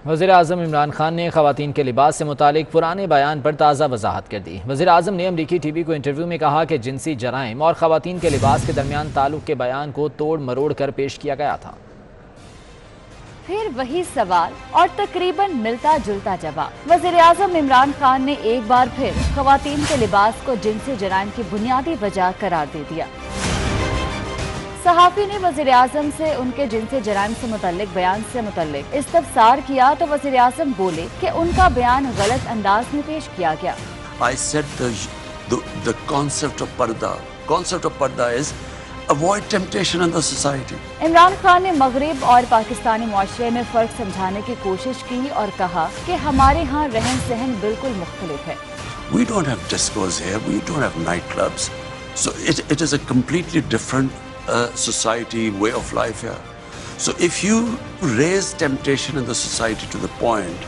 وزیراعظم عمران خان نے خواتین کے لباس سے متعلق پرانے بیان پر تازہ وضاحت کر دی۔ وزیراعظم نے امریکی ٹی وی کو انٹرویو میں کہا کہ جنسی جرائم اور خواتین کے لباس کے درمیان تعلق کے بیان کو توڑ مروڑ کر پیش کیا گیا تھا۔ پھر وہی سوال اور تقریباً ملتا جلتا جواب۔ وزیراعظم عمران خان نے ایک بار پھر خواتین کے لباس کو جنسی جرائم کی بنیادی وجہ قرار دے دیا۔ صحافی نے وزیراعظم سے ان کے جنسی جرائم سے متعلق بیان سے متعلق استفسار کیا تو وزیراعظم بولے کہ ان کا بیان غلط انداز میں پیش کیا گیا۔ I said the concept of parda is avoid temptation in the society. Imran Khan نے مغرب اور پاکستانی معاشرے میں فرق سمجھانے کی کوشش کی اور کہا کہ ہمارے ہاں رہن سہن بالکل مختلف ہے۔ We don't have discos here, we don't have nightclubs. So it is a completely different society, way of life here. So if you raise temptation in the society to the point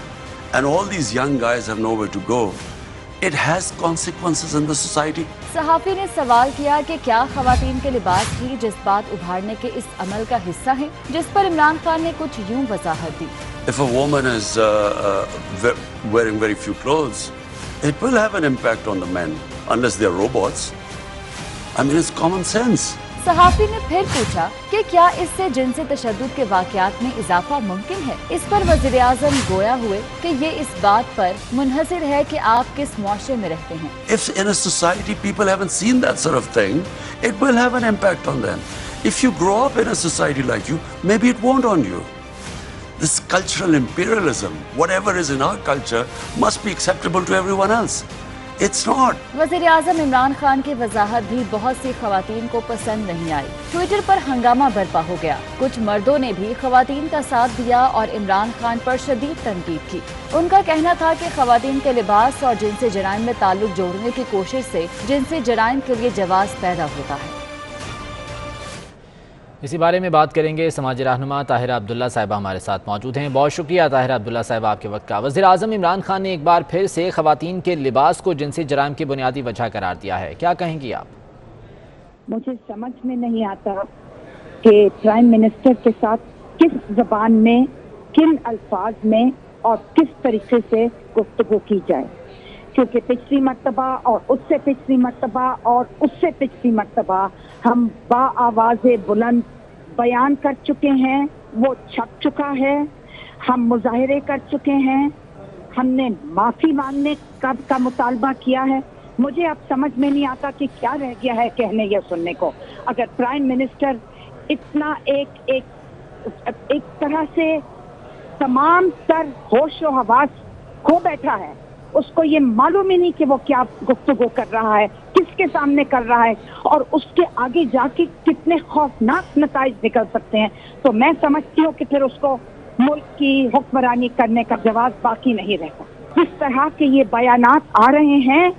and all these young guys have nowhere to go, it has consequences in the society. صحافی نے سوال کیا کہ کیا خواتین کے لباس ہی جذبات ابھارنے کے اس عمل کا حصہ ہیں، جس پر عمران خان نے کچھ یوں وضاحت دی۔ If a woman is wearing very few clothes, it will have an impact on the men, unless they are robots. I mean, it's common sense. صحافی نے پھر پوچھا کہ کیا اس سے جنسی تشدد کے واقعات میں اضافہ ممکن ہے؟ اس پر وزیراعظم گویا ہوئے کہ یہ اس بات پر منحصر ہے کہ آپ کس معاشرے میں رہتے ہیں۔ If in a society people haven't seen that sort of thing, it will have an impact on them. If you grow up in a society like you, maybe it won't on you. This cultural imperialism, whatever is in our culture, must be acceptable to everyone else. It's not. وزیراعظم عمران خان کی وضاحت بھی بہت سی خواتین کو پسند نہیں آئی۔ Twitter پر ہنگامہ برپا ہو گیا۔ کچھ مردوں نے بھی خواتین کا ساتھ دیا اور عمران خان پر شدید تنقید کی۔ ان کا کہنا تھا کہ خواتین کے لباس اور جنسی جرائم میں تعلق جوڑنے کی کوشش سے جنسی جرائم کے لیے جواز پیدا ہوتا ہے۔ اسی بارے میں بات کریں گے، سماجی رہنما طاہرہ عبداللہ صاحبہ ہمارے ساتھ موجود ہیں۔ بہت شکریہ طاہرہ عبداللہ صاحبہ آپ کے وقت کا۔ وزیراعظم عمران خان نے ایک بار پھر سے خواتین کے لباس کو جنسی جرائم کی بنیادی وجہ قرار دیا ہے، کیا کہیں گی آپ؟ مجھے سمجھ میں نہیں آتا کہ پرائم منسٹر کے ساتھ کس زبان میں، کن الفاظ میں اور کس طریقے سے گفتگو کی جائے، کیونکہ پچھلی مرتبہ اور اس سے پچھلی مرتبہ اور اس سے پچھلی مرتبہ ہم با آواز بلند بیان کر چکے ہیں، وہ چھپ چکا ہے، ہم مظاہرے کر چکے ہیں، ہم نے معافی مانگنے کا مطالبہ کیا ہے۔ مجھے اب سمجھ میں نہیں آتا کہ کیا رہ گیا ہے کہنے یا سننے کو۔ اگر پرائم منسٹر اتنا ایک طرح سے تمام تر ہوش و حواس کھو بیٹھا ہے، اس کو یہ معلوم ہی نہیں کہ وہ کیا گفتگو کر رہا ہے، کس کے سامنے کر رہا ہے اور اس کے آگے جا کے کتنے خوفناک نتائج نکل سکتے ہیں، تو میں سمجھتی ہوں کہ پھر اس کو ملک کی حکمرانی کرنے کا جواز باقی نہیں رہتا۔ جس طرح کے یہ بیانات آ رہے ہیں،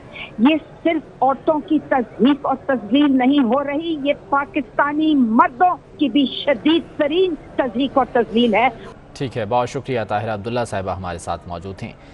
یہ صرف عورتوں کی تضعیف اور تذلیل نہیں ہو رہی، یہ پاکستانی مردوں کی بھی شدید ترین تضعیف اور تذلیل ہے۔ ٹھیک ہے، بہت شکریہ طاہرہ عبداللہ صاحبہ ہمارے ساتھ موجود ہیں۔